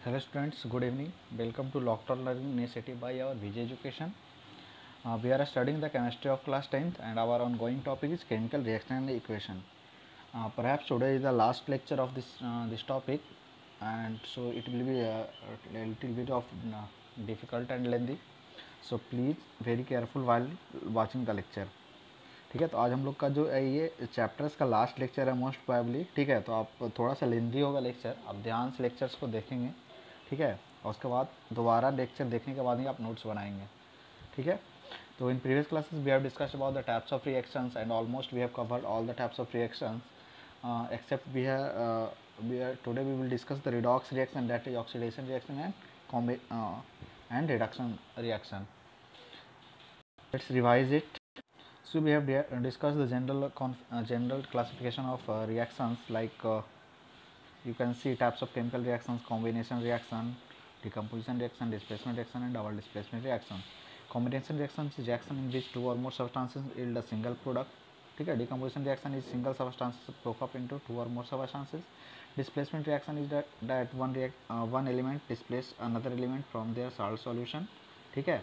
Hello students, good evening. Welcome to Lockdown Learning Initiative by our VJ Education. We are studying the chemistry of class 10th and our ongoing topic is chemical reaction and equation. Perhaps today is the last lecture of this topic, and so it will be a little bit of difficult and lengthy. So please very careful while watching the lecture. ठीक है, तो आज हम लोग का जो ये chapters का लास्ट लेक्चर है मोस्ट प्रोबेबली. ठीक है, तो आप थोड़ा सा लेंदी होगा लेक्चर, आप ध्यान से लेक्चर्स को देखेंगे. ठीक है, और उसके बाद दोबारा लेक्चर देखने के बाद ही आप नोट्स बनाएंगे. ठीक है, तो in previous classes we have discussed about the types of reactions and almost we have covered all the types of reactions except we today we will discuss the redox reaction, that is oxidation reaction and reduction reaction. Let's revise it. So we have discussed the general classification of reactions, like you can see types of chemical reactions: combination reaction, decomposition reaction, displacement reaction, and double displacement reaction. Combination reaction is reaction in which two or more substances yield a single product. ठीक है, decomposition reaction is single substances broke up into two or more substances. Displacement reaction is that one element displaces another element from their salt solution. ठीक है,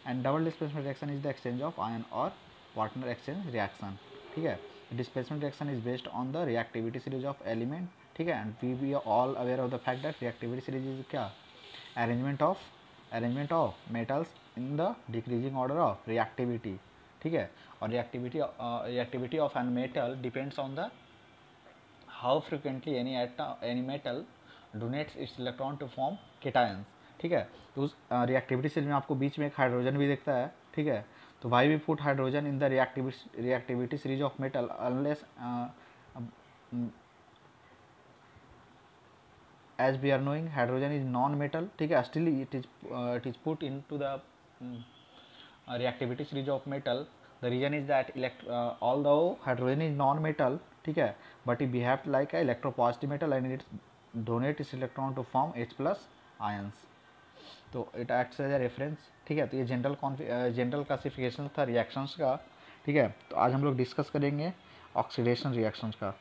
and double displacement reaction is the exchange of ion or partner exchange reaction. ठीक है, displacement reaction is based on the reactivity series of element. ठीक है, and we are all aware of the fact that reactivity series is क्या, arrangement of metals in the decreasing order of reactivity. ठीक है, और reactivity of an metal depends on the how frequently any metal donates its electron to form cations. ठीक है, तो उस reactivity cell में आपको बीच में एक हाइड्रोजन भी दिखता है. ठीक है, तो why we put hydrogen in the reactivity series of metal unless as we are knowing hydrogen is non-metal. ठीक है, still it is put into the reactivity series of metal. The reason is that although hydrogen is non-metal, ठीक है, but it behaves like a electropositive metal and it donates its electron to form H plus ions. तो it acts as a reference. ठीक है, तो ये general classification था reactions का. ठीक है, तो आज हम लोग डिस्कस करेंगे ऑक्सीडेशन रिएक्शंस का.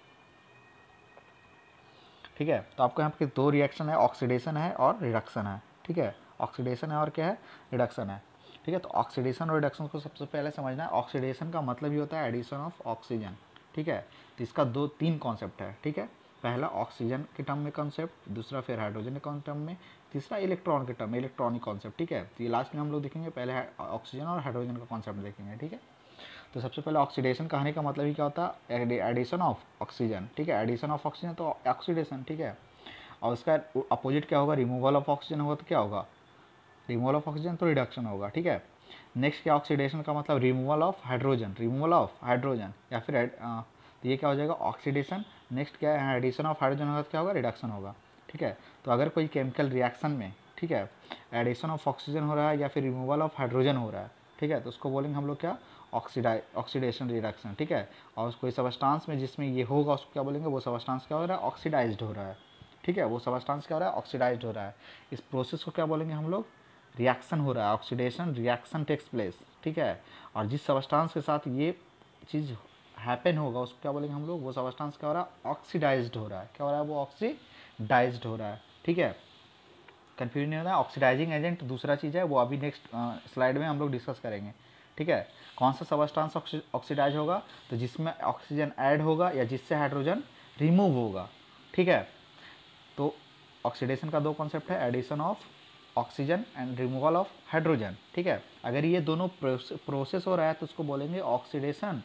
ठीक है, तो आपको यहाँ पे दो रिएक्शन है, ऑक्सीडेशन है और रिडक्शन है. ठीक है, ऑक्सीडेशन है और क्या है, रिडक्शन है. ठीक है, तो ऑक्सीडेशन और रिडक्शन को सबसे पहले समझना है. ऑक्सीडेशन का मतलब ही होता है एडिशन ऑफ ऑक्सीजन. ठीक है, तो इसका तीन कॉन्सेप्ट है. ठीक है, पहला ऑक्सीजन के टर्म में कॉन्सेप्ट, दूसरा फिर हाइड्रोजन के टर्म में, तीसरा इलेक्ट्रॉन के टर्म में इलेक्ट्रॉनिक कॉन्सेप्ट. ठीक है, तो ये लास्ट में हम लोग देखेंगे, पहले ऑक्सीजन और हाइड्रोजन का कॉन्सेप्ट देखेंगे. ठीक है, तो सबसे पहले ऑक्सीडेशन कहने का मतलब ही क्या होता है, एडिशन ऑफ ऑक्सीजन. ठीक है, एडिशन ऑफ ऑक्सीजन तो ऑक्सीडेशन. ठीक है, और उसका अपोजिट क्या होगा, रिमूवल ऑफ ऑक्सीजन होगा तो क्या होगा, रिमूवल ऑफ ऑक्सीजन तो रिडक्शन होगा. ठीक है, नेक्स्ट क्या, ऑक्सीडेशन का मतलब रिमूवल ऑफ हाइड्रोजन या फिर तो ये क्या हो जाएगा, ऑक्सीडेशन. नेक्स्ट क्या है, एडिशन ऑफ हाइड्रोजन होगा तो क्या होगा, रिडक्शन होगा. ठीक है, तो अगर कोई केमिकल रिएक्शन में, ठीक है, एडिशन ऑफ ऑक्सीजन हो रहा है या फिर रिमूवल ऑफ हाइड्रोजन हो रहा है, ठीक है, तो उसको बोलेंगे हम लोग क्या, ऑक्सीडेशन रिडक्शन. ठीक है, और कोई सबस्टांस में जिसमें ये होगा उसको क्या बोलेंगे, वो सबस्टांस क्या हो रहा है, ऑक्सीडाइज्ड हो रहा है. ठीक है, वो सबस्टांस क्या हो रहा है, ऑक्सीडाइज्ड हो रहा है. इस प्रोसेस को क्या बोलेंगे हम लोग, रिएक्शन हो रहा है, ऑक्सीडेशन रिएक्शन टेक्स प्लेस. ठीक है, और जिस सबस्टांस के साथ ये चीज़ हैपन होगा उसको क्या बोलेंगे हम लोग, वो सबस्टांस क्या हो रहा है, ऑक्सीडाइज्ड हो रहा है. क्या हो रहा है, वो ऑक्सीडाइज्ड हो रहा है. ठीक है, कन्फ्यूजन नहीं होता है. ऑक्सीडाइजिंग एजेंट दूसरा चीज़ है, वो अभी नेक्स्ट स्लाइड में हम लोग डिस्कस करेंगे. ठीक है, कौन सा सबस्टांस ऑक्सीडाइज होगा, तो जिसमें ऑक्सीजन ऐड होगा या जिससे हाइड्रोजन रिमूव होगा. ठीक है, तो ऑक्सीडेशन का दो कॉन्सेप्ट है, addition of oxygen and removal of hydrogen. ठीक है, अगर ये दोनों प्रोसेस हो रहा है तो उसको बोलेंगे ऑक्सीडेशन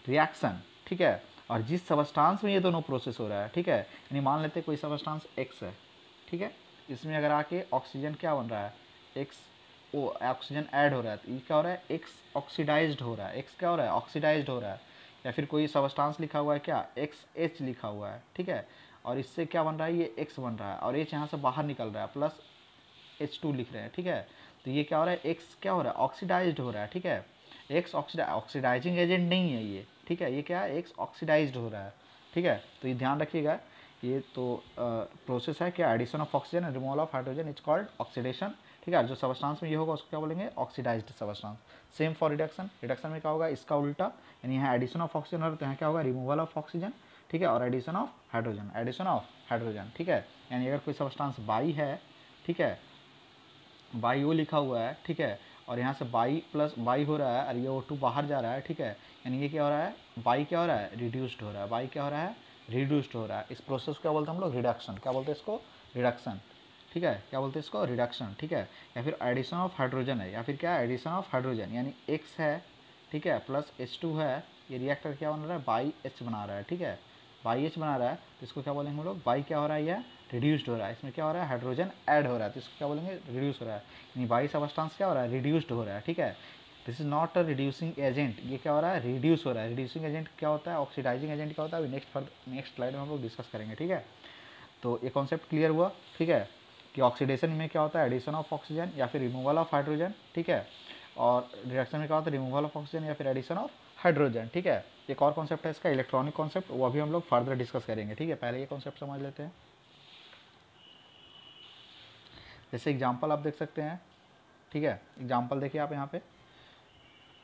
रिएक्शन. ठीक है, और जिस सबस्टांस में ये दोनों प्रोसेस हो रहा है, ठीक है, यानी मान लेते हैं कोई सबस्टांस एक्स है. ठीक है, इसमें अगर आके ऑक्सीजन क्या बन रहा है, एक्स ओ ऑक्सीजन ऐड हो रहा है, तो ये क्या हो रहा है, एक्स ऑक्सीडाइज्ड हो रहा है. एक्स क्या हो रहा है, ऑक्सीडाइज्ड हो रहा है. या फिर कोई सबस्टांस लिखा हुआ है क्या, एक्स एच लिखा हुआ है. ठीक है, और इससे क्या बन रहा है, ये एक्स बन रहा है और एच यहाँ से बाहर निकल रहा है, प्लस H2 लिख रहे हैं. ठीक है, तो ये क्या हो रहा है, एक्स क्या हो रहा है, ऑक्सीडाइज्ड हो रहा है. ठीक है, एक्स ऑक्सीडाइजिंग एजेंट नहीं है ये. ठीक है, ये क्या है, एक्स ऑक्सीडाइज्ड हो रहा है. ठीक है, तो ये ध्यान रखिएगा, ये तो प्रोसेस है क्या, addition of oxygen and removal of hydrogen is called oxidation. ठीक है, जो सबस्टांस में ये होगा उसको क्या बोलेंगे, oxidised substance. Same for reduction. Reduction में क्या होगा, इसका उल्टा, यानी यहाँ एडिशन ऑफ ऑक्सीजन हो रहा है तो यहाँ क्या होगा, रिमूवल ऑफ ऑक्सीजन. ठीक है, और एडिशन ऑफ हाइड्रोजन. ठीक है, यानी अगर कोई सब्सटेंस बाई है, ठीक है, बाई ओ लिखा हुआ है, ठीक है, और यहाँ से बाई प्लस बाई हो रहा है और ये O2 बाहर जा रहा है, ठीक है, यानी ये क्या हो रहा है, बाई क्या हो रहा है, रिड्यूस्ड हो रहा है, बाई क्या हो रहा है, रिड्यूस्ड हो रहा है। इस प्रोसेस को क्या बोलते हैं हम लोग, रिडक्शन। क्या बोलते हैं इसको, रिडक्शन, ठीक है, क्या बोलते हैं इसको, रिडक्शन, ठीक है। या फिर एडिशन ऑफ हाइड्रोजन है, या फिर क्या है, एडिशन ऑफ हाइड्रोजन, यानी X है, ठीक है, प्लस H2 है, ये रिएक्टर क्या बन रहा है, बाई H बना रहा है, ठीक है, बाई H बना रहा है, तो इसको क्या बोलेंगे हम लोग, बाई क्या हो रहा है, ये रिड्यूस्ड हो रहा है, इसमें क्या हो रहा है, हाइड्रोजन ऐड हो रहा है, तो इसको क्या बोलेंगे, रिड्यूस हो रहा है, यानी बाई सब्सटेंस क्या हो रहा है, रिड्यूस्ड हो रहा है, ठीक है। This is not a reducing agent, ये क्या हो रहा है, रिड्यूस हो रहा है। रिड्यूसिंग एजेंट क्या होता है, ऑक्सीडाइजिंग एजेंट क्या होता है, अभी नेक्स्ट स्लाइड में हम लोग डिस्कस करेंगे, ठीक है। तो ये कॉन्सेप्ट क्लियर हुआ, ठीक है, कि ऑक्सीडेशन में क्या होता है, एडिशन ऑफ ऑक्सीजन या फिर रिमूवल ऑफ हाइड्रोजन, ठीक है, और रिडक्शन में क्या होता है, रिमूवल ऑफ ऑक्सीजन या फिर एडिशन ऑफ हाइड्रोजन, ठीक है। एक और कॉन्सेप्ट है इसका, इलेक्ट्रॉनिक कॉन्सेप्ट, वो अभी हम लोग फर्दर डिस्कस करेंगे, ठीक है। पहले ये कॉन्सेप्ट समझ लेते हैं। जैसे एग्जांपल आप देख सकते हैं, ठीक है, एग्जांपल देखिए आप यहाँ पे,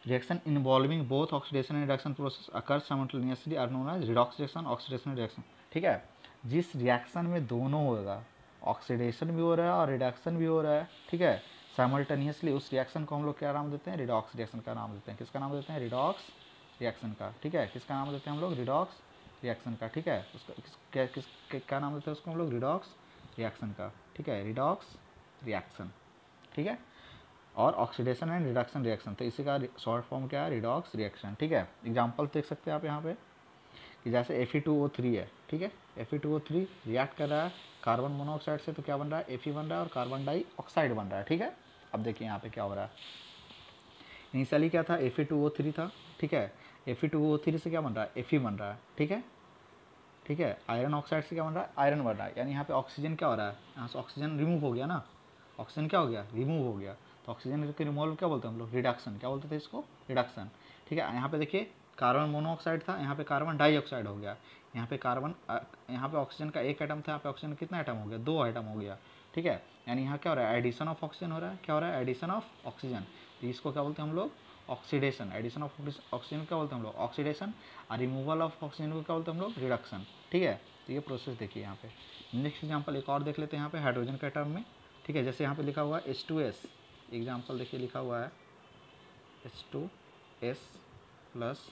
reaction involving both oxidation and reduction process occurs simultaneously are known as redox reaction, oxidation reaction, ठीक है। जिस रिएक्शन में दोनों होगा, ऑक्सीडेशन भी हो रहा है और रिडक्शन भी हो रहा है, ठीक है, साइमल्टेनियसली, उस रिएक्शन को हम लोग क्या नाम देते हैं, रिडॉक्स रिएक्शन का नाम देते हैं। किसका नाम देते हैं, रिडॉक्स रिएक्शन का, ठीक है, किसका नाम देते हैं हम लोग, रिडॉक्स रिएक्शन का, ठीक है। उसका क्या नाम देते हैं उसको हम लोग, रिडॉक्स रिएक्शन का, ठीक है, रिडॉक्स रिएक्शन, ठीक है। और ऑक्सीडेशन एंड रिडक्शन रिएक्शन, तो इसी का शॉर्ट फॉर्म क्या है, रिडॉक्स रिएक्शन, ठीक है। एग्जांपल देख सकते हैं आप यहाँ पे, कि जैसे Fe2O3 है, ठीक है, Fe2O3 रिएक्ट कर रहा है कार्बन मोनोऑक्साइड से, तो क्या बन रहा है, Fe बन रहा है और कार्बन डाइऑक्साइड बन रहा है, ठीक है। अब देखिए यहाँ पे क्या हो रहा है, इनिशियली क्या था, Fe2O3 था, ठीक है, Fe2O3 से क्या बन रहा है, Fe बन रहा है, ठीक है, ठीक है, आयरन ऑक्साइड से क्या बन रहा है, आयरन बन रहा है, यानी यहाँ पे ऑक्सीजन क्या हो रहा है, यहाँ से ऑक्सीजन रिमूव हो गया ना, ऑक्सीजन क्या हो गया, रिमूव हो गया, तो ऑक्सीजन के रिमूवल क्या बोलते हैं हम लोग, रिडक्शन, क्या बोलते थे इसको, रिडक्शन, ठीक है। यहाँ पे देखिए कार्बन मोनोऑक्साइड था, यहाँ पे कार्बन डाइऑक्साइड हो गया, यहाँ पे यहाँ पे ऑक्सीजन का एक एटम था, यहाँ पे ऑक्सीजन कितना एटम हो गया, 2 एटम हो गया, ठीक है। यानी यहाँ क्या हो रहा है, एडिशन ऑफ ऑक्सीजन हो रहा है, क्या हो रहा है, एडिशन ऑफ ऑक्सीजन, तो इसको क्या बोलते हैं हम लोग, ऑक्सीडेशन। एडिशन ऑफ ऑक्सीजन क्या बोलते हैं हम लोग, ऑक्सीडेशन, और रिमूवल ऑफ ऑक्सीजन को क्या बोलते हैं हम लोग, रिडक्शन, ठीक है। तो ये प्रोसेस देखिए यहाँ पे। नेक्स्ट एग्जांपल एक और देख लेते हैं यहाँ पे हाइड्रोजन के टर्म में, ठीक है। जैसे यहाँ पे लिखा हुआ है H2S, एग्जांपल देखिए लिखा हुआ है H2S प्लस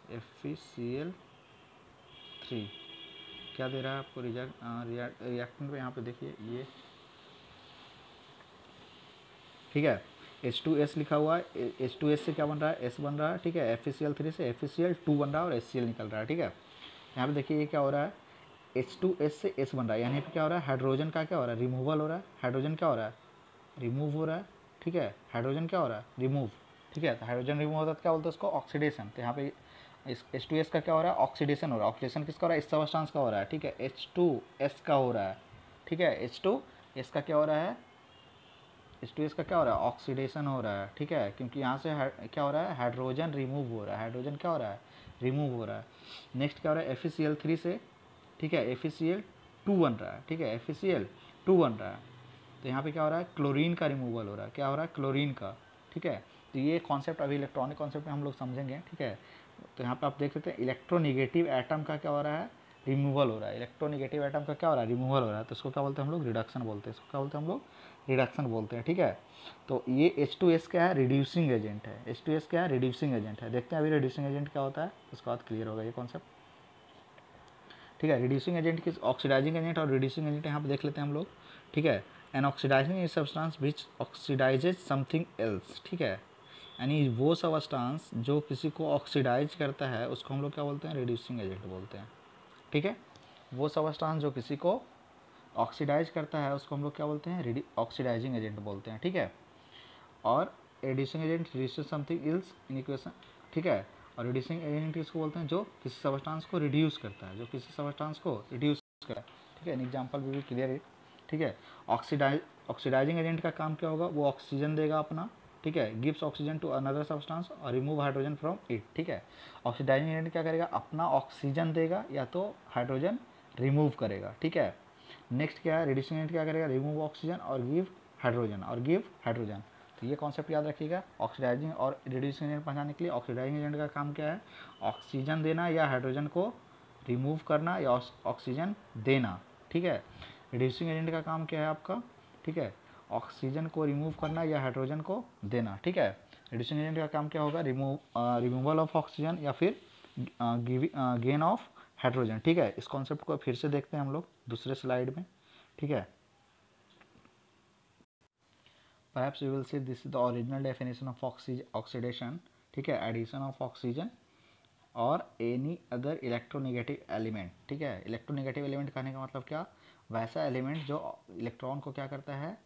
FeCl3, क्या दे रहा है आपको, रिएक्टेंट पे यहाँ पे देखिए ये, ठीक है, H2S लिखा हुआ है, H2S से क्या बन रहा है, S बन रहा है, ठीक है, FeCl3 से FeCl2 बन रहा है और HCl निकल रहा है, ठीक है। यहाँ पे देखिए ये क्या हो रहा है, H2S से S बन रहा है, यानी पे क्या हो रहा है, हाइड्रोजन का क्या हो रहा है, रिमूवल हो रहा है, हाइड्रोजन क्या हो रहा है, रिमूव हो रहा है, ठीक है, हाइड्रोजन क्या हो रहा है, रिमूव, ठीक है। तो हाइड्रोजन रिमूव होता है तो क्या बोलते हैं उसको, ऑक्सीडेशन। तो यहाँ पे इस H2S का क्या हो रहा है, ऑक्सीडेशन हो रहा है। ऑक्सीडेशन किसका हो रहा है, इस सब्सटेंस का हो रहा है, ठीक है, H2S का हो रहा है, ठीक है, H2S का क्या हो रहा है, H2S का क्या हो रहा है, ऑक्सीडेशन हो रहा है, ठीक है, क्योंकि यहाँ से क्या हो रहा है, हाइड्रोजन रिमूव हो रहा है, हाइड्रोजन क्या हो रहा है, रिमूव हो रहा है। नेक्स्ट क्या हो रहा है, FeCl3 से, ठीक है, FeCl2 बन रहा है, ठीक है, FeCl2 बन रहा है, तो यहाँ पे क्या हो रहा है, क्लोरीन का रिमूवल हो रहा है, क्या हो रहा है, क्लोरीन का, ठीक है। तो ये कॉन्सेप्ट अभी इलेक्ट्रॉनिक कॉन्सेप्ट में हम लोग समझेंगे, ठीक है। तो यहाँ पे आप देख सकते हैं इलेक्ट्रोनिगेटिव एटम का क्या हो रहा है, रिमूवल हो रहा है, इलेक्ट्रोनिगेटिव एटम का क्या हो रहा है, रिमूवल हो रहा है, तो इसको क्या बोलते हैं हम लोग, रिडक्शन बोलते हैं, इसको क्या बोलते हैं हम लोग, रिडक्शन बोलते हैं, ठीक है। तो ये H2S क्या है, रिड्यूसिंग एजेंट है, H2S क्या है, रिड्यूसिंग एजेंट है। देखते हैं अभी रिड्यूसिंग एजेंट क्या होता है, उसके बाद क्लियर होगा ये कॉन्सेप्ट, ठीक है। रिड्यूसिंग एजेंट किस, ऑक्सीडाइजिंग एजेंट और रिड्यूसिंग एजेंट यहाँ पे देख लेते हैं हम लोग, ठीक है। An oxidising is substance which oxidises something else, ठीक है, यानी वो सब्सटेंस जो किसी को ऑक्सीडाइज करता है उसको हम लोग क्या बोलते हैं, रिड्यूसिंग एजेंट बोलते हैं, ठीक है। वो सब्सटेंस जो किसी को ऑक्सीडाइज करता है उसको हम लोग क्या बोलते हैं, ऑक्सीडाइजिंग एजेंट बोलते हैं, ठीक है। और reducing agent reduces something else in equation, ठीक है। और रिड्यूसिंग एजेंट किसको बोलते हैं, जो किसी सब्सटेंस को रिड्यूस करता है, जो किसी सब्सटेंस को रिड्यूस करता है, ठीक है। एन एग्जाम्पल भी क्लियर है, ठीक है। ऑक्सीडाइजिंग एजेंट का काम क्या होगा, वो ऑक्सीजन देगा अपना, ठीक है, gives oxygen to another substance और रिमूव हाइड्रोजन फ्रॉम इट, ठीक है। ऑक्सीडाइजिंग एजेंट क्या करेगा, अपना ऑक्सीजन देगा या तो हाइड्रोजन रिमूव करेगा, ठीक है। नेक्स्ट क्या है, रिड्यूसिंग एजेंट क्या करेगा, रिमूव ऑक्सीजन और गिव हाइड्रोजन। तो ये कॉन्सेप्ट याद रखिएगा। ऑक्सीडाइजिंग और रिड्यूसिंग एजेंट पहचानने के लिए ऑक्सीडाइजिंग एजेंट का काम क्या है, ऑक्सीजन देना या हाइड्रोजन को रिमूव करना या ऑक्सीजन देना, ठीक है। रिड्यूसिंग एजेंट का काम क्या है आपका, ठीक है, ऑक्सीजन को रिमूव करना या हाइड्रोजन को देना, ठीक है। रिड्यूसिंग एजेंट का काम क्या होगा, रिमूवल ऑफ ऑक्सीजन या फिर गेन ऑफ हाइड्रोजन, ठीक है। इस कॉन्सेप्ट को फिर से देखते हैं हम लोग दूसरे स्लाइड में, ठीक है। Perhaps we will see this is the original definition of oxidation, ठीक है, एडिशन ऑफ ऑक्सीजन और एनी अदर इलेक्ट्रोनेगेटिव एलिमेंट, ठीक है। इलेक्ट्रोनेगेटिव एलिमेंट कहने का मतलब क्या, वैसा एलिमेंट जो इलेक्ट्रॉन को क्या करता है,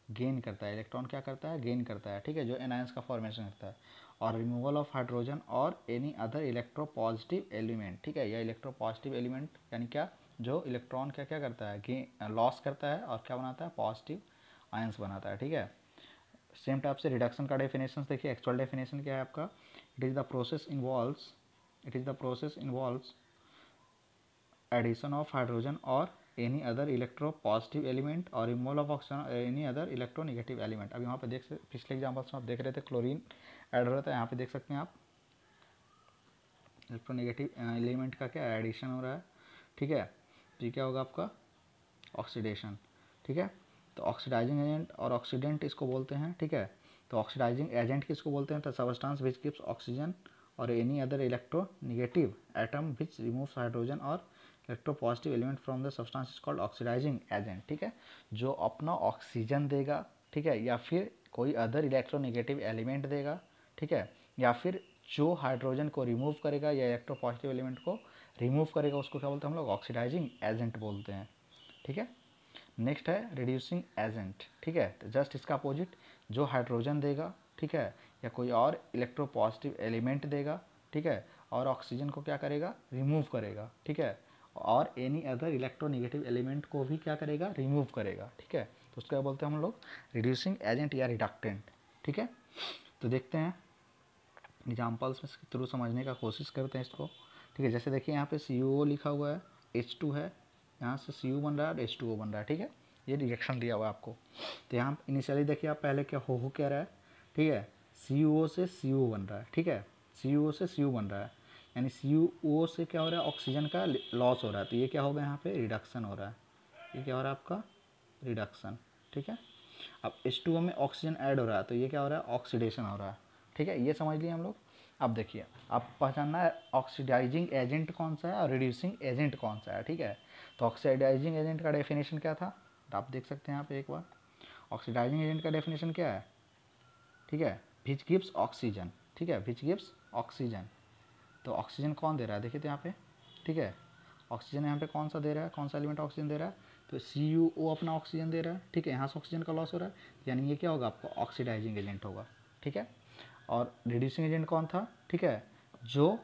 गेन करता है, इलेक्ट्रॉन क्या करता है, गेन करता है, ठीक है, जो एनायंस का फॉर्मेशन करता है। और रिमूवल ऑफ हाइड्रोजन और एनी अदर इलेक्ट्रोपॉजिटिव एलिमेंट, ठीक है। यह इलेक्ट्रोपॉजिटिव एलिमेंट यानी क्या, जो इलेक्ट्रॉन क्या क्या करता है, गेन लॉस करता है और क्या बनाता है, पॉजिटिव आयंस बनाता है, ठीक है। सेम टाइप से रिडक्शन का डेफिनेशन देखिए, एक्चुअल डेफिनेशन क्या है आपका, it is the process involves addition of hydrogen और any other electropositive element और removal of oxygen any other electronegative element. अब यहाँ पे देख सकते, पिछले एग्जाम्पल्स में आप देख रहे थे क्लोरीन ऐड हो रहा था, यहाँ पे देख सकते हैं आप इलेक्ट्रो नेगेटिव एलिमेंट का क्या एडिशन हो रहा है, ठीक है। तो ये क्या होगा आपका ऑक्सीडेशन, ठीक है। तो ऑक्सीडाइजिंग एजेंट और ऑक्सीडेंट इसको बोलते हैं, ठीक है। तो ऑक्सीडाइजिंग एजेंट किसको बोलते हैं, तो सबस्टांस विच गिव्स ऑक्सीजन और any other electronegative atom which removes hydrogen और electropositive element from the substance is called oxidising agent, ठीक है। जो अपना ऑक्सीजन देगा, ठीक है, या फिर कोई अदर इलेक्ट्रो नेगेटिव एलिमेंट देगा, ठीक है, या फिर जो हाइड्रोजन को रिमूव करेगा या इलेक्ट्रो पॉजिटिव एलिमेंट को रिमूव करेगा, उसको क्या बोलते हैं हम लोग, ऑक्सीडाइजिंग एजेंट बोलते हैं, ठीक है। नेक्स्ट है रिड्यूसिंग एजेंट, ठीक है। तो जस्ट इसका अपोजिट, जो हाइड्रोजन देगा, ठीक है, या कोई और इलेक्ट्रो पॉजिटिव एलिमेंट देगा, ठीक है, और ऑक्सीजन को क्या करेगा, रिमूव करेगा, ठीक है, और any other electronegative element को भी क्या करेगा, रिमूव करेगा, ठीक है। तो उसको क्या बोलते हैं हम लोग, रिड्यूसिंग एजेंट या रिडक्टेंट, ठीक है। तो देखते हैं एग्जाम्पल्स में थ्रू समझने का कोशिश करते हैं इसको, ठीक है। जैसे देखिए यहाँ पे CuO लिखा हुआ है, H2 है, यहाँ से Cu बन रहा है और H2O बन रहा है, ठीक है। ये रिएक्शन दिया हुआ है आपको। तो यहाँ इनिशियली देखिए आप पहले क्या हो क्या रहा है, ठीक है, CuO से Cu बन रहा है, ठीक है, CuO से Cu बन रहा है, यानी CuO से क्या हो रहा है, ऑक्सीजन का लॉस हो रहा है। तो ये क्या होगा, यहाँ पे रिडक्शन हो रहा है, ये क्या हो रहा है आपका, रिडक्शन, ठीक है। अब H2O में ऑक्सीजन ऐड हो रहा है, तो ये क्या हो रहा है, ऑक्सीडेशन हो रहा है, ठीक है। ये समझ लिए हम लोग। अब देखिए, आप पहचानना है ऑक्सीडाइजिंग एजेंट कौन सा है और रिड्यूसिंग एजेंट कौन सा है, ठीक है। तो ऑक्सीडाइजिंग एजेंट का डेफिनेशन क्या था, तो आप देख सकते हैं यहाँ पे एक बार, ऑक्सीडाइजिंग एजेंट का डेफिनेशन क्या है, ठीक है, विच गिव्स ऑक्सीजन, ठीक है, विच गिव्स ऑक्सीजन। तो ऑक्सीजन कौन दे रहा है, देखिए तो यहाँ पे, ठीक है, ऑक्सीजन यहाँ पे कौन सा दे रहा है, कौन सा एलिमेंट ऑक्सीजन दे रहा है, तो CuO अपना ऑक्सीजन दे रहा है, ठीक है। यहाँ से ऑक्सीजन का लॉस हो रहा है, यानी ये क्या होगा, आपको ऑक्सीडाइजिंग एजेंट होगा, ठीक है। और रिड्यूसिंग एजेंट कौन था, ठीक है, जो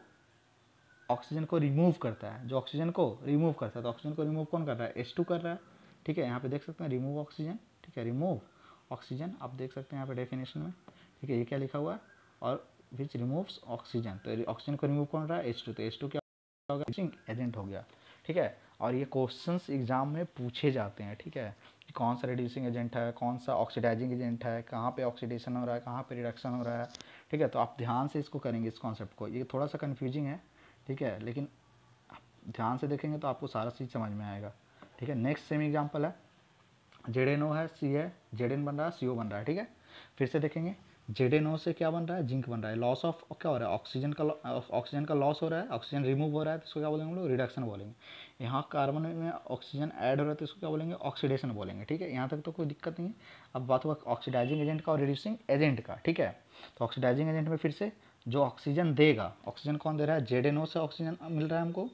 ऑक्सीजन को रिमूव करता है, जो ऑक्सीजन को रिमूव करता है। तो ऑक्सीजन को रिमूव कौन कर रहा है, H2 कर रहा है, ठीक है। यहाँ पे देख सकते हैं रिमूव ऑक्सीजन, ठीक है, रिमूव ऑक्सीजन, आप देख सकते हैं यहाँ पे डेफिनेशन में, ठीक है, ये क्या लिखा हुआ है, और विच रिमूव्स ऑक्सीजन, तो ऑक्सीजन को रिमूव कौन रहा है, H2, तो H2 क्या होगा, रिड्यूसिंग एजेंट हो गया, ठीक है। और ये क्वेश्चंस एग्जाम में पूछे जाते हैं, ठीक है, कि कौन सा रिड्यूसिंग एजेंट है, कौन सा ऑक्सीडाइजिंग एजेंट है, कहाँ पे ऑक्सीडेशन हो रहा है, कहाँ पे रिडक्शन हो रहा है, ठीक है। तो आप ध्यान से इसको करेंगे, इस कॉन्सेप्ट को, ये थोड़ा सा कन्फ्यूजिंग है, ठीक है, लेकिन ध्यान से देखेंगे तो आपको सारा चीज़ समझ में आएगा, ठीक है। नेक्स्ट सेम एग्जांपल है, ZnO है, C है, Zn बन रहा है, CO बन रहा है, ठीक है। फिर से देखेंगे, ZnO से क्या बन रहा है, जिंक बन रहा है, लॉस ऑफ क्या हो रहा है, ऑक्सीजन का लॉस हो रहा है, ऑक्सीजन रिमूव हो रहा है, तो इसको क्या बोलेंगे हम लोग, रिडक्शन बोलेंगे। यहाँ कार्बन में ऑक्सीजन ऐड हो रहा है, तो इसको क्या बोलेंगे, ऑक्सीडेशन बोलेंगे, ठीक है। यहाँ तक तो कोई दिक्कत नहीं है। अब बात हुआ ऑक्सीडाइजिंग एजेंट का और रिड्यूसिंग एजेंट का, ठीक है। तो ऑक्सीडाइजिंग एजेंट में फिर से जो ऑक्सीजन देगा, ऑक्सीजन कौन दे रहा है, ZnO से ऑक्सीजन मिल रहा है हमको,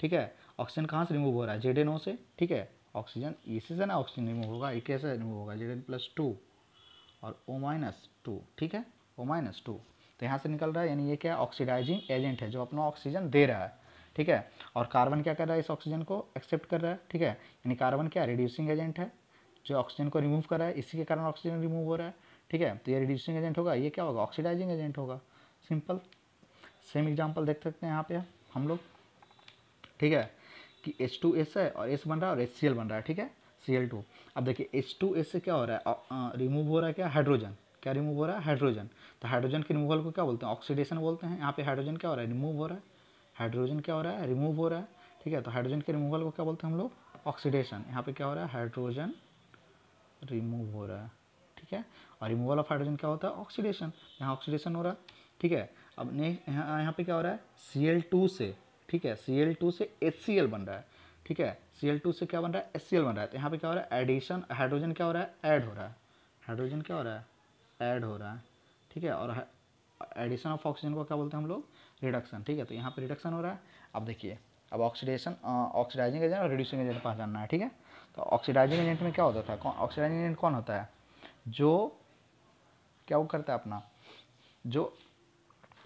ठीक है। ऑक्सीजन कहाँ से रिमूव हो रहा है, ZnO से, ठीक है। ऑक्सीजन इसी से ना ऑक्सीजन रिमूव होगा, ये कैसे रिमूव होगा, Zn+2 और O-2, ठीक है, O-2, तो यहाँ से निकल रहा है, यानी ये क्या ऑक्सीडाइजिंग एजेंट है, जो अपना ऑक्सीजन दे रहा है, ठीक है। और कार्बन क्या कर रहा है, इस ऑक्सीजन को एक्सेप्ट कर रहा है, ठीक है, यानी कार्बन क्या रिड्यूसिंग एजेंट है, जो ऑक्सीजन को रिमूव कर रहा है, इसी के कारण ऑक्सीजन रिमूव हो रहा है, ठीक है। तो ये रिड्यूसिंग एजेंट होगा, ये क्या होगा, ऑक्सीडाइजिंग एजेंट होगा, सिंपल। सेम एग्जाम्पल देख सकते हैं यहाँ पे हम लोग, ठीक है, कि H2S है और S बन रहा है और HCl बन रहा है, ठीक है, Cl2। अब देखिए H2S से क्या हो रहा है, रिमूव हो रहा है क्या, हाइड्रोजन, क्या रिमूव हो रहा है, हाइड्रोजन। तो हाइड्रोजन के रिमूवल को क्या बोलते हैं, ऑक्सीडेशन बोलते हैं। यहाँ पे हाइड्रोजन क्या हो रहा है, रिमूव हो रहा है, हाइड्रोजन क्या हो रहा है, रिमूव हो रहा है, ठीक है। तो हाइड्रोजन के रिमूवल को क्या बोलते हैं हम लोग? ऑक्सीडेशन। यहाँ पे क्या हो रहा है? हाइड्रोजन रिमूव हो रहा है, ठीक है। और रिमूवल ऑफ हाइड्रोजन क्या होता है? ऑक्सीडेशन। यहाँ ऑक्सीडेशन हो रहा है, ठीक है। अब नेक्स्ट यहाँ पे क्या हो रहा है? Cl2 से, ठीक है, Cl2 से HCl बन रहा है, ठीक है। Cl2 से क्या बन रहा है? HCl बन रहा है। तो यहाँ पे क्या हो रहा है? एडिशन, हाइड्रोजन क्या हो रहा है? ऐड हो रहा है। हाइड्रोजन क्या हो रहा है? ऐड हो रहा है, ठीक है। और एडिशन ऑफ ऑक्सीजन को क्या बोलते हैं हम लोग? रिडक्शन, ठीक है। तो यहाँ पे रिडक्शन हो रहा है। अब देखिए, अब ऑक्सीडेशन, ऑक्सीडाइजिंग एजेंट और रिड्यूसिंग एजेंट पहचानना है, ठीक है। तो ऑक्सीडाइजिंग एजेंट में क्या होता था? ऑक्सीडाइजिंग एजेंट कौन होता है? जो क्या वो करता है अपना, जो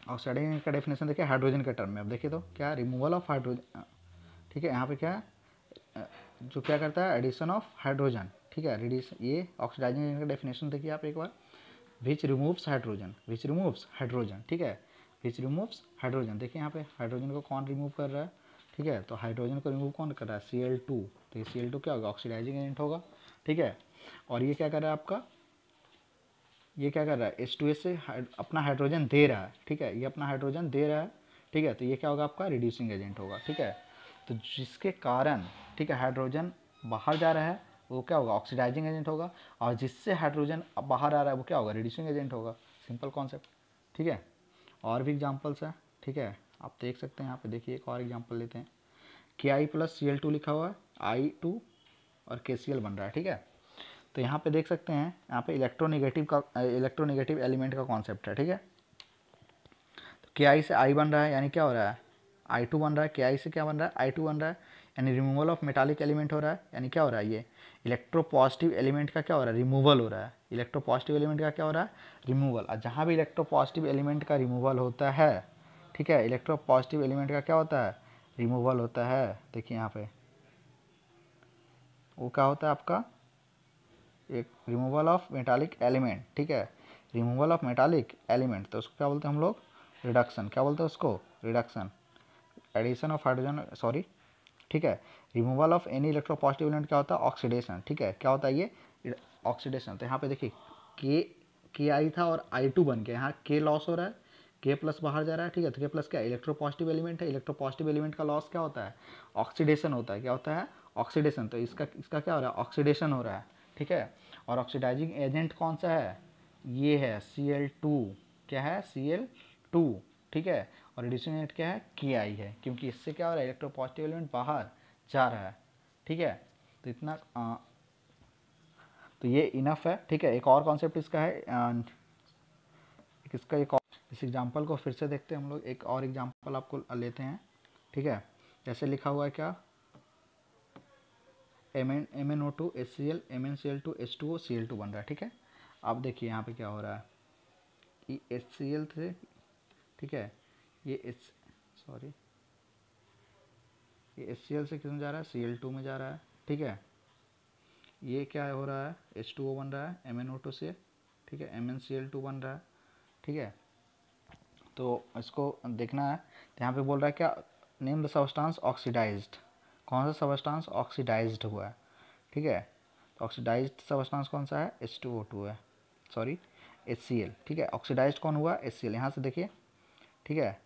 ऑक्सीडाइजिंग एजेंट का डेफिनेशन देखिए हाइड्रोजन के टर्म में। अब देखिए तो क्या? रिमूवल ऑफ हाइड्रोजन, ठीक है। यहाँ पे क्या है? जो क्या करता है? एडिशन ऑफ हाइड्रोजन, ठीक है। रिड्यूस, ये ऑक्सीडाइजिंग एजेंट का डेफिनेशन देखिए आप एक बार। Which removes hydrogen, which removes hydrogen, ठीक है। विच रिमूव्स हाइड्रोजन, देखिए यहाँ पे हाइड्रोजन को कौन रिमूव कर रहा है, ठीक है। तो हाइड्रोजन को रिमूव कौन कर रहा है? Cl2। तो ये Cl2 क्या होगा? ऑक्सीडाइजिंग एजेंट होगा, ठीक है। और ये क्या कर रहा है आपका? ये क्या कर रहा है? H2S से अपना हाइड्रोजन दे रहा है, ठीक है। ये अपना हाइड्रोजन दे रहा है, ठीक है। तो ये क्या होगा? आपका रिड्यूसिंग एजेंट होगा, ठीक है। तो जिसके कारण, ठीक है, हाइड्रोजन बाहर जा रहा है वो क्या होगा? ऑक्सीडाइजिंग एजेंट होगा। और जिससे हाइड्रोजन बाहर आ रहा है वो क्या होगा? रिड्यूसिंग एजेंट होगा। सिंपल कॉन्सेप्ट, ठीक है। और भी एग्जांपल्स हैं, ठीक है। आप देख सकते हैं यहाँ पे, देखिए एक और एग्जांपल लेते हैं। Ki प्लस Cl2 लिखा हुआ है, I2 और KCl बन रहा है, ठीक है। तो यहाँ पे देख सकते हैं, यहाँ पे इलेक्ट्रोनेगेटिव एलिमेंट का कॉन्सेप्ट है, ठीक है। तो Ki से I बन रहा है, यानी क्या हो रहा है? I2 बन रहा है। Ki से क्या बन रहा है? I2 बन रहा है, यानी रिमूवल ऑफ मेटालिक एलिमेंट हो रहा है। यानी क्या हो रहा है? ये इलेक्ट्रोपॉजिटिव एलिमेंट का क्या हो रहा है? रिमूवल हो रहा है। इलेक्ट्रोपॉजिटिव एलिमेंट का क्या हो रहा है? रिमूवल। और जहाँ भी इलेक्ट्रोपॉजिटिव एलिमेंट का रिमूवल होता है, ठीक है, इलेक्ट्रोपॉजिटिव एलिमेंट का क्या होता है? रिमूवल होता है। देखिए यहाँ पे वो क्या होता है आपका? एक रिमूवल ऑफ मेटालिक एलिमेंट, ठीक है। रिमूवल ऑफ मेटालिक एलिमेंट, तो उसको क्या बोलते हैं हम लोग? रिडक्शन। क्या बोलते हैं उसको? Reduction. Addition of hydrogen, sorry, ठीक है। Removal of any electropositive element क्या होता है? ऑक्सीडेशन, ठीक है। क्या होता है ये? ऑक्सीडेशन। तो यहाँ पे देखिए के आई था और I2 बन गया, यहाँ के लॉस हो रहा है, के प्लस बाहर जा रहा है, ठीक है। तो के प्लस क्या? इलेक्ट्रोपॉजिटिव एलिमेंट है। इलेक्ट्रोपॉजिटिव एलिमेंट का लॉस क्या होता है? ऑक्सीडेशन होता है। क्या होता है? ऑक्सीडेशन। तो इसका क्या हो रहा है? ऑक्सीडेशन हो रहा है, ठीक है। और ऑक्सीडाइजिंग एजेंट कौन सा है? ये है Cl2। क्या है? Cl2, ठीक है। और रिड्यूसिंग एजेंट क्या है? Ki है, क्योंकि इससे क्या हो रहा है? इलेक्ट्रोपॉजिटिव एलिमेंट बाहर जा रहा है, ठीक है। तो इतना तो ये इनफ है, ठीक है। एक और कॉन्सेप्ट इसका है, इसका एक और, इस एग्जांपल को फिर से देखते हैं हम लोग। एक और एग्जांपल आपको लेते हैं, ठीक है। जैसे लिखा हुआ है क्या? MnO2 HCl, MnCl2 H2O Cl2 बन रहा है, ठीक है। अब देखिए यहाँ पे क्या हो रहा है? ये HCl थे, ठीक है। ये सॉरी, ये HCl से किसमें जा रहा है? Cl2 में जा रहा है, ठीक है। ये क्या हो रहा है? H2O बन रहा है MnO2 से, ठीक है। MnCl2 बन रहा है, ठीक है। तो इसको देखना है। तो यहाँ पे बोल रहा है क्या? Name the substance oxidised. कौन सा सबस्टांस ऑक्सीडाइज्ड हुआ है, ठीक है। तो ऑक्सीडाइज्ड सबस्टांस कौन सा है? H2O2 है, सॉरी HCl, ठीक है। ऑक्सीडाइज्ड कौन हुआ? HCl। यहाँ से देखिए, ठीक है।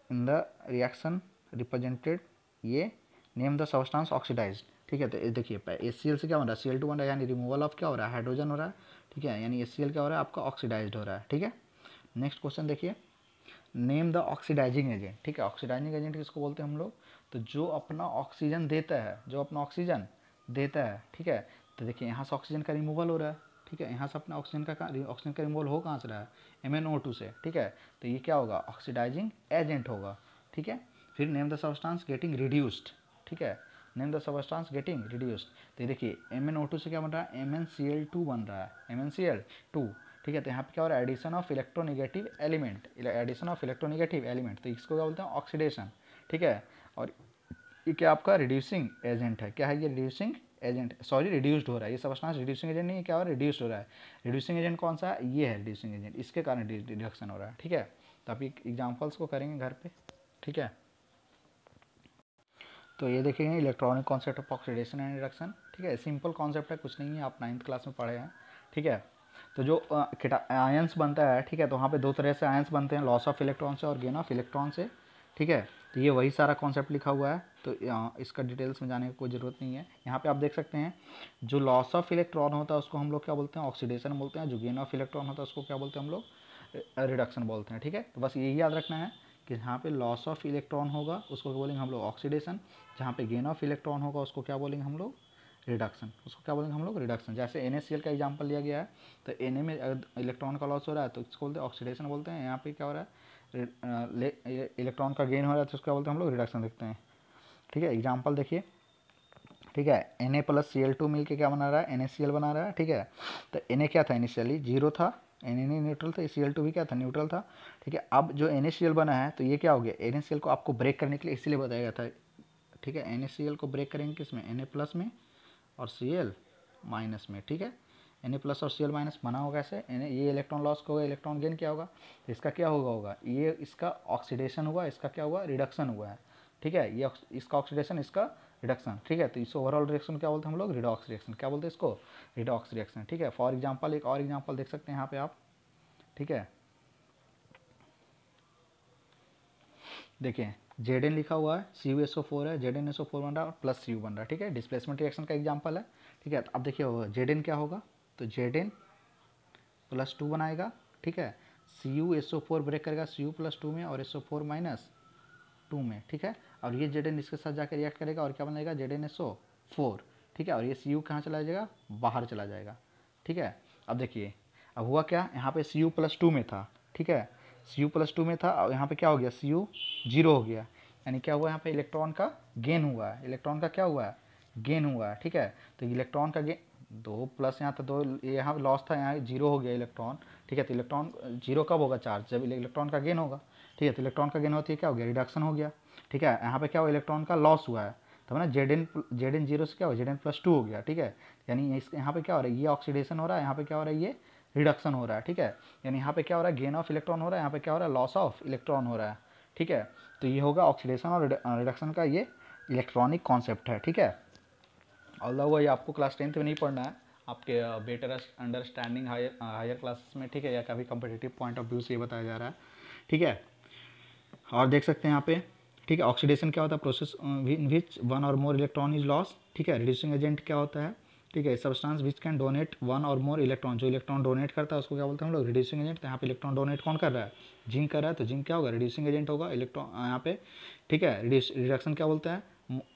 इन द रिएक्शन रिप्रेजेंटेड, ये नेम द सबस्टांस ऑक्सीडाइज्ड, ठीक है। तो देखिए HCl से क्या बन रहा है? Cl2 बन रहा है, यानी रिमूवल ऑफ क्या हो रहा है? हाइड्रोजन हो रहा है, ठीक है। यानी HCl क्या हो रहा है? आपका ऑक्सीडाइज्ड हो रहा है, ठीक है। नेक्स्ट क्वेश्चन देखिए, नेम द ऑक्सीडाइजिंग एजेंट, ठीक है। ऑक्सीडाइजिंग एजेंट किसको बोलते हैं हम लोग? तो जो अपना ऑक्सीजन देता है, जो अपना ऑक्सीजन देता है, ठीक है। तो देखिए यहाँ से ऑक्सीजन का रिमूवल हो रहा है, ठीक है। यहाँ से अपना ऑक्सीजन का रिमूवल हो कहाँ से रहा है? MnO2 से, ठीक है। तो ये क्या होगा? ऑक्सीडाइजिंग एजेंट होगा, ठीक है। फिर name the substance getting reduced, ठीक है। Name the substance getting reduced. तो ये देखिए MnO2 से क्या बन रहा है? MnCl2 बन रहा है, MnCl2, ठीक है। तो यहाँ पे क्या हो रहा है? Addition of electronegative element, addition of electronegative element, तो इसको क्या बोलते हैं? ऑक्सीडेशन, ठीक है। और ये क्या आपका रिड्यूसिंग एजेंट है? क्या है ये? रिड्यूसिंग एजेंट, सॉरी रिड्यूस्ड हो रहा है। ये सबस्टांस रिड्यूसिंग एजेंट नहीं है, क्या हो रहा है? रिड्यूस्ड हो रहा है। रिड्यूसिंग एजेंट कौन सा है? ये है रिड्यूसिंग एजेंट, इसके कारण रिडक्शन हो रहा है, ठीक है। तो आप एग्जाम्पल्स को करेंगे घर पे, ठीक है। तो ये देखेंगे electronic concept of oxidation and reduction, ठीक है। सिंपल कॉन्सेप्ट है, कुछ नहीं है, आप 9th क्लास में पढ़े हैं, ठीक है। तो जो आयंस बनता है, ठीक है, तो वहाँ पे दो तरह से आयंस बनते हैं, लॉस ऑफ इलेक्ट्रॉन से और गेन ऑफ इलेक्ट्रॉन से, ठीक है। तो ये वही सारा कॉन्सेप्ट लिखा हुआ है, तो इसका डिटेल्स में जाने की कोई ज़रूरत नहीं है। यहाँ पे आप देख सकते हैं जो लॉस ऑफ इलेक्ट्रॉन होता है उसको हम लोग क्या बोलते हैं, ऑक्सीडेशन बोलते हैं। जो गेन ऑफ इलेक्ट्रॉन होता है उसको क्या बोलते हैं हम लोग, रिडक्शन बोलते हैं। ठीक है, तो बस यही याद रखना है कि जहाँ पे लॉस ऑफ इलेक्ट्रॉन होगा उसको क्या बोलेंगे हम लोग, ऑक्सीडेशन। जहाँ पे गेन ऑफ इलेक्ट्रॉन होगा उसको क्या बोलेंगे हम लोग, रिडक्शन। उसको क्या बोलेंगे हम लोग, रिडक्शन। जैसे NaCl का एग्जांपल लिया गया है, तो Na में इलेक्ट्रॉन का लॉस हो रहा है तो इसको बोलते हैं ऑक्सीडेशन बोलते हैं। यहाँ पे क्या हो रहा है, इलेक्ट्रॉन का गेन हो रहा है तो उसको क्या बोलते हैं हम लोग, रिडक्शन देखते हैं। ठीक है, एग्जाम्पल देखिए। ठीक है, Na प्लस Cl2 मिल के क्या बना रहा है, NaCl बना रहा है। ठीक है, तो Na क्या था, इनिशियली 0 था, Na न्यूट्रल था, Cl2 भी क्या था, न्यूट्रल था। ठीक है, अब जो NaCl बना है तो ये क्या हो गया, NaCl को आपको ब्रेक करने के लिए इसलिए बताया गया था। ठीक है, NaCl को ब्रेक करेंगे किस में, Na प्लस में और Cl माइनस में। ठीक है, Na प्लस और Cl माइनस बना होगा ऐसे, ये इलेक्ट्रॉन लॉस होगा, इलेक्ट्रॉन गेन क्या होगा, तो इसका क्या होगा, ये इसका ऑक्सीडेशन हुआ, इसका क्या हुआ, रिडक्शन हुआ है। ठीक है, ये इसका ऑक्सीडेशन, इसका रिडक्शन। ठीक है, तो इस ओवरऑल रिएक्शन क्या बोलते हैं हम लोग, रिडॉक्स रिएक्शन। क्या बोलते हैं इसको, रिडॉक्स रिएक्शन। ठीक है, फॉर एग्जांपल एक और एग्जांपल देख सकते हैं यहाँ पे आप। ठीक है, देखिए Zn लिखा हुआ है, CuSO4 है, ZnSO4 बन रहा है और प्लस Cu बन रहा है। ठीक है, डिस्प्लेसमेंट रिएक्शन का एग्जांपल है। ठीक है, अब देखिए Zn क्या होगा, तो Zn प्लस 2 बनाएगा। ठीक है, CuSO4 ब्रेक करेगा Cu प्लस 2 में और SO4 माइनस 2 में। ठीक है, और ये Zn इसके साथ जाकर रिएक्ट करेगा और क्या बनेगा, ZnSO4। ठीक है, और ये Cu कहाँ चला जाएगा, बाहर चला जाएगा। ठीक है, अब देखिए अब हुआ क्या, यहाँ पे Cu प्लस 2 में था। ठीक है, Cu प्लस 2 में था और यहाँ पे क्या हो गया, Cu 0 हो गया। यानी क्या हुआ, यहाँ पे इलेक्ट्रॉन का गेन हुआ है, इलेक्ट्रॉन का क्या हुआ है, गेन हुआ है। ठीक है, तो इलेक्ट्रॉन का गेन 2 प्लस यहाँ था 2, यहाँ लॉस था, यहाँ 0 हो गया इलेक्ट्रॉन। ठीक है, तो इलेक्ट्रॉन 0 कब होगा, चार्ज जब इलेक्ट्रॉन का गेन होगा। ठीक है, तो इलेक्ट्रॉन का गेन होती है क्या हो गया, रिडक्शन हो गया। ठीक है, यहाँ पे क्या हुआ, इलेक्ट्रॉन का लॉस हुआ है, तो ना Zn 0 से क्या हुआ, Zn प्लस 2 हो गया। ठीक है, यानी यहाँ पे क्या हो रहा है, ये ऑक्सीडेशन हो रहा है, यहाँ पे क्या हो रहा है, ये रिडक्शन हो रहा है। ठीक है, यानी यहाँ पे क्या हो रहा है, गेन ऑफ इलेक्ट्रॉन हो रहा है, यहाँ पे क्या हो रहा है, लॉस ऑफ इलेक्ट्रॉन हो रहा है। ठीक है, तो ये होगा ऑक्सीडेशन और रिडक्शन का ये इलेक्ट्रॉनिक कॉन्सेप्ट है। ठीक है, ऑल्दो ये आपको क्लास 10th में नहीं पढ़ना है, आपके बेटर अंडरस्टैंडिंग हायर क्लासेस में। ठीक है, या कभी कम्पिटिटिव पॉइंट ऑफ व्यू से ये बताया जा रहा है। ठीक है, और देख सकते हैं यहाँ पे। ठीक है, ऑक्सीडेशन क्या होता है, प्रोसेस इन विच वन और मोर इलेक्ट्रॉन इज लॉस। ठीक है, रिड्यूसिंग एजेंट क्या होता है, ठीक है, substance which can donate one और मोर इलेक्ट्रॉन। जो इलेक्ट्रॉन डोनेट करता है उसको क्या बोलते हैं हम लोग, रिड्यूसिंग एजेंट। तो यहाँ पे इलेक्ट्रॉन डोनेट कौन कर रहा है, जिंक कर रहा है, तो जिंक क्या होगा, रिड्यूसिंग एजेंट होगा इलेक्ट्रॉन यहाँ पे। ठीक है, रिडक्शन क्या बोलता है,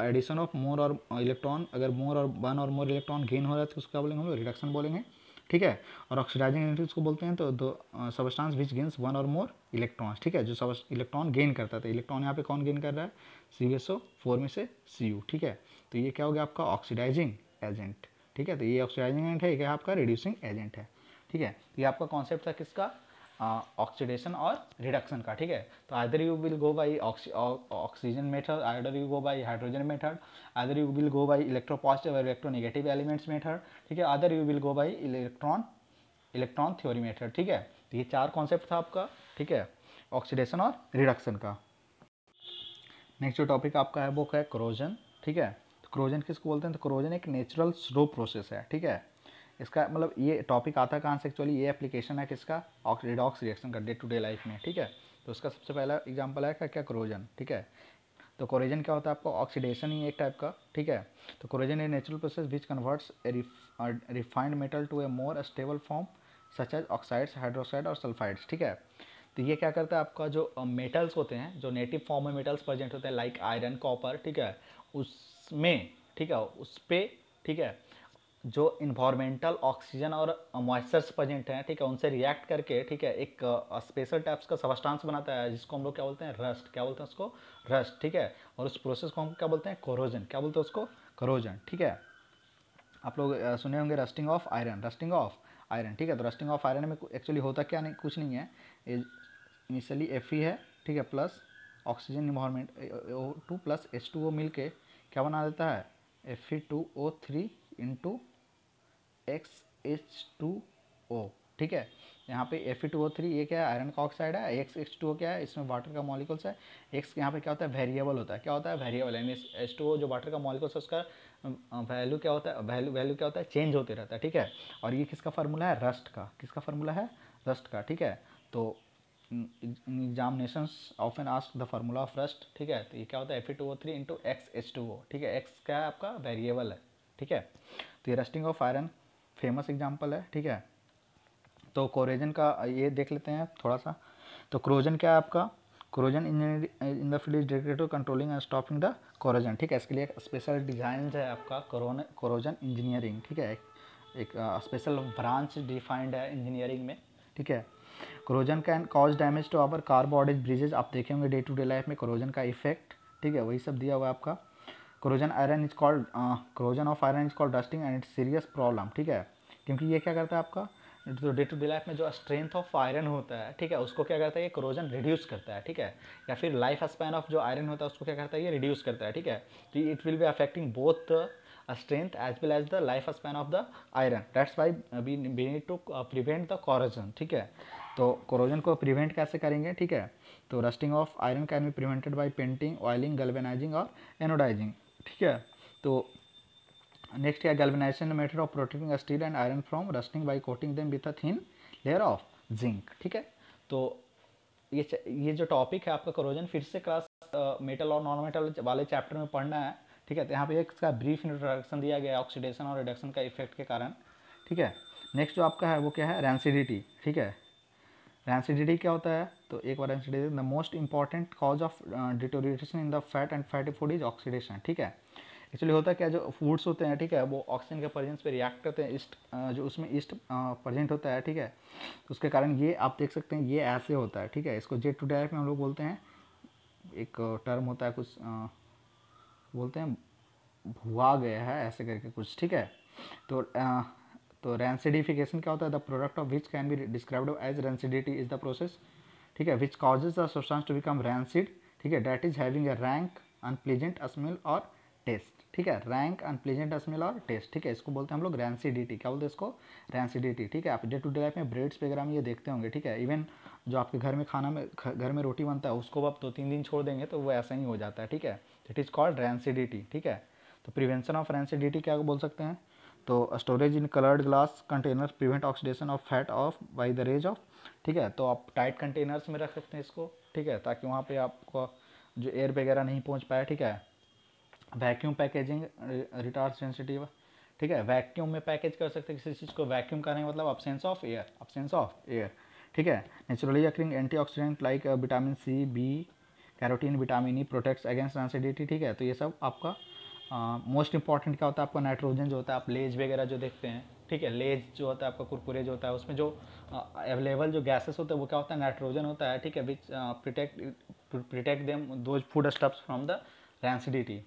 एडिशन ऑफ मोर और इलेक्ट्रॉन। अगर मोर और वन और मोर इलेक्ट्रॉन गेन हो रहा है तो उसको क्या बोलेंगे हम लोग, रिडक्शन बोलेंगे। ठीक है, और ऑक्सीडाइजिंग एजेंट उसको बोलते हैं तो दो सबस्टांस विच गेन्स वन और मोर इलेक्ट्रॉन्स। ठीक है, जो सब इलेक्ट्रॉन गेन करता है, इलेक्ट्रॉन यहाँ पे कौन गेन कर रहा है, CuSO4 में से Cu। ठीक है, तो ये क्या हो गया आपका ऑक्सीडाइजिंग एजेंट। ठीक है, तो ये ऑक्सीडाइजिंग एजेंट है, ये क्या आपका रिड्यूसिंग एजेंट है। ठीक है, तो ये आपका कॉन्सेप्ट था किसका, ऑक्सीडेशन और रिडक्शन का। ठीक है, तो either you will go by oxygen method, either you go by hydrogen method, either you will go by electropositive और इलेक्ट्रोनेगेटिव एलिमेंट्स मेथड। ठीक है, either you will go by electron theory method. ठीक है, तो ये 4 कॉन्सेप्ट था आपका। ठीक है, ऑक्सीडेशन और रिडक्शन का। नेक्स्ट जो टॉपिक आपका है वो है क्रोजन। ठीक है, तो क्रोजन किसको बोलते हैं, तो क्रोजन एक नेचुरल स्लो प्रोसेस है। ठीक है, इसका मतलब ये टॉपिक आता है कहाँ से, एक्चुअली ये एप्लीकेशन है किसका, रिडॉक्स रिएक्शन का डे टू डे लाइफ में। ठीक है, तो उसका सबसे पहला एग्जांपल है क्या, क्रोजन। ठीक है, तो कोरोजन क्या होता है आपको, ऑक्सीडेशन ही एक टाइप का। ठीक है, तो corrosion a natural process which converts a refined metal to a more stable form such as oxides, hydroxide और सल्फाइड्स। ठीक है, तो ये क्या करता है, आपका जो मेटल्स होते हैं, जो नेटिव फॉर्म में मेटल्स प्रेजेंट होते हैं लाइक आयरन, कॉपर। ठीक है, उसमें, ठीक है, उस पर, ठीक है, जो इन्वायरमेंटल ऑक्सीजन और मॉइस्चर्स प्रेजेंट हैं, ठीक है, उनसे रिएक्ट करके, ठीक है, एक स्पेशल टाइप्स का सबस्टांस बनाता है जिसको हम लोग क्या बोलते हैं, रस्ट। क्या बोलते हैं उसको, रस्ट। ठीक है, और उस प्रोसेस को हम क्या बोलते हैं, कोरोजन। क्या बोलते हैं उसको, कोरोजन। ठीक है, आप लोग सुने होंगे rusting of iron, rusting of iron. ठीक है, तो रस्टिंग ऑफ आयरन में एक्चुअली होता क्या नहीं, कुछ नहीं है, इनिशियली Fe है। ठीक है, plus oxygen environment O2 plus H2O मिल के क्या बना देता है, Fe2O3 इंटू XH2O। ठीक है, यहाँ पे Fe2O3 ये क्या है, आयरन का ऑक्साइड है, H2O क्या है, इसमें वाटर का मॉलिक्यूल्स है। X यहाँ पे क्या होता है, वेरिएबल होता है। क्या होता है, वेरिएबल, यानी H2O जो वाटर का मॉलिक्यूल्स है उसका वैल्यू क्या होता है, वैल्यू क्या होता है, चेंज होते रहता है। ठीक है, और ये किसका फार्मूला है, रस्ट का। किसका फार्मूला है, रस्ट का। ठीक है, तो in examinations often ask the formula of rust, ठीक है। तो ये क्या होता है Fe2O3 इंटू XH2O, ठीक है। एक्स क्या है आपका वेरिएबल है, ठीक है। तो ये rusting of iron famous example है, ठीक है। तो कोरोजन का ये देख लेते हैं थोड़ा सा। तो कोरोजन क्या है आपका, corrosion in the field is dedicated to controlling and stopping the corrosion, ठीक है। इसके लिए एक स्पेशल डिजाइन है आपका कोरोजन इंजीनियरिंग, ठीक है। एक स्पेशल ब्रांच डिफाइंड है इंजीनियरिंग में, ठीक है। Corrosion can cause damage to our car bodies bridges, आप देखे होंगे डे टू डे लाइफ में कोरोजन का इफेक्ट, ठीक है। वही सब दिया हुआ है आपका। Corrosion iron is called corrosion of iron is called rusting and it's serious problem, ठीक है। क्योंकि ये क्या करता है आपका, तो डे टू डे लाइफ में जो स्ट्रेंथ ऑफ आयरन होता है, ठीक है, उसको क्या करता है ये कोरोजन रिड्यूस करता है, ठीक है। या फिर लाइफ स्पैन ऑफ जो आयरन होता है उसको क्या करता है ये रिड्यूस करता है, ठीक है। तो it will be affecting both strength as well as the life span of the iron, that's why we need to prevent the corrosion, ठीक है। तो कोरोजन को प्रिवेंट कैसे करेंगे, ठीक है। तो rusting of iron can be prevented by painting, oiling, galvanizing और एनोडाइजिंग, ठीक है। तो नेक्स्ट है galvanization method of protecting steel and iron from rusting by coating them with a thin layer of zinc, ठीक है। तो ये जो टॉपिक है आपका कोरोजन, फिर से क्लास मेटल और नॉन मेटल वाले चैप्टर में पढ़ना है, ठीक है। तो यहाँ पे एक इसका ब्रीफ इंट्रोडक्शन दिया गया है ऑक्सीडेशन और रिडक्शन का इफेक्ट के कारण, ठीक है। नेक्स्ट जो आपका है वो क्या है, रैंसिडिटी, ठीक है। रैंसिडिटी क्या होता है, तो एक बार rancidity the most important cause of deterioration in the fat and fatty food is oxidation, ठीक है। एक्चुअली होता है क्या, जो फूड्स होते हैं, ठीक है, वो ऑक्सीजन के प्रेजेंस पे रिएक्ट करते हैं, ईस्ट जो उसमें ईस्ट प्रेजेंट होता है, ठीक है। तो उसके कारण ये आप देख सकते हैं ये ऐसे होता है, ठीक है। इसको जे टू डायरेक्ट में हम लोग बोलते हैं, एक टर्म होता है कुछ बोलते हैं भुआ गया है ऐसे करके कुछ, ठीक है। तो रैंसिडिफिकेशन क्या होता है, the product of which can be described as rancidity is the process, ठीक है, which causes the substance to become rancid, ठीक है, that is having a rank unpleasant smell और टेस्ट, ठीक है। रैंक अनप्लीजेंट स्मेल और टेस्ट, ठीक है। इसको बोलते हैं हम लोग रैंसिडिटी, क्या बोलते हैं इसको, रैंसिडिटी, ठीक है। आप डे टू डे लाइफ में ब्रेड्स वगैरह में ये देखते होंगे, ठीक है। इवन जो आपके घर में खाना में घर में रोटी बनता है उसको आप 2-3 दिन छोड़ देंगे तो वो ऐसा ही हो जाता है, ठीक है। इट इज़ कॉल्ड रैंसिडिटी, ठीक है। तो प्रिवेंशन ऑफ रैंसिडिटी क्या बोल सकते हैं, तो storage in coloured glass container prevent oxidation of fat of by the rays of, ठीक है। तो आप टाइट कंटेनर्स में रख सकते हैं इसको, ठीक है, ताकि वहाँ पे आपको जो एयर वगैरह नहीं पहुँच पाए, ठीक है। वैक्यूम पैकेजिंग रिटार्ड सेंसिटिव, ठीक है। वैक्यूम में पैकेज कर सकते हैं किसी चीज़ को, वैक्यूम करने का मतलब absence ऑफ एयर, ठीक है। Naturally occurring antioxidant like vitamin C, B, carotene, vitamin E protects against rancidity, ठीक है। तो ये सब आपका मोस्ट इंपॉर्टेंट क्या होता है आपका, नाइट्रोजन जो होता है, आप लेज वगैरह जो देखते हैं, ठीक है, लेज जो होता है आपका कुरकुरे जो होता है उसमें जो अवेलेबल जो गैसेस होते हैं वो क्या होता है, नाइट्रोजन होता है, ठीक है, विच protect them those food stuffs from the rancidity,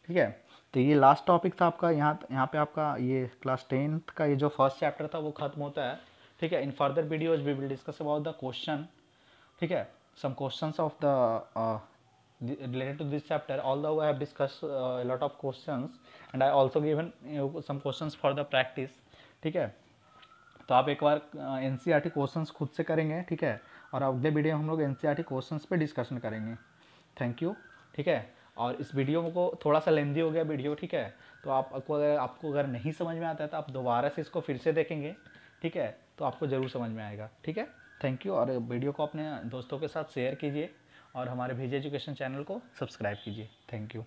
ठीक है। तो ये लास्ट टॉपिक था आपका, यहाँ पे आपका ये क्लास 10th का ये जो फर्स्ट चैप्टर था वो खत्म होता है, ठीक है। In further videos we will discuss about the question, ठीक है, some questions of related to this chapter, although I have discussed a lot of questions and I also given some questions for the practice, ठीक है। तो आप एक बार NCERT questions खुद से करेंगे, ठीक है, और अगले वीडियो हम लोग NCERT क्वेश्चंस पे डिस्कशन करेंगे। थैंक यू, ठीक है। और इस वीडियो को थोड़ा सा लेंदी हो गया वीडियो, ठीक है। तो आपको अगर नहीं समझ में आता है तो आप दोबारा से इसको फिर से देखेंगे, ठीक है, तो आपको ज़रूर समझ में आएगा, ठीक है। थैंक यू, और वीडियो को अपने दोस्तों के साथ शेयर कीजिए और हमारे VJ एजुकेशन चैनल को सब्सक्राइब कीजिए। Thank you.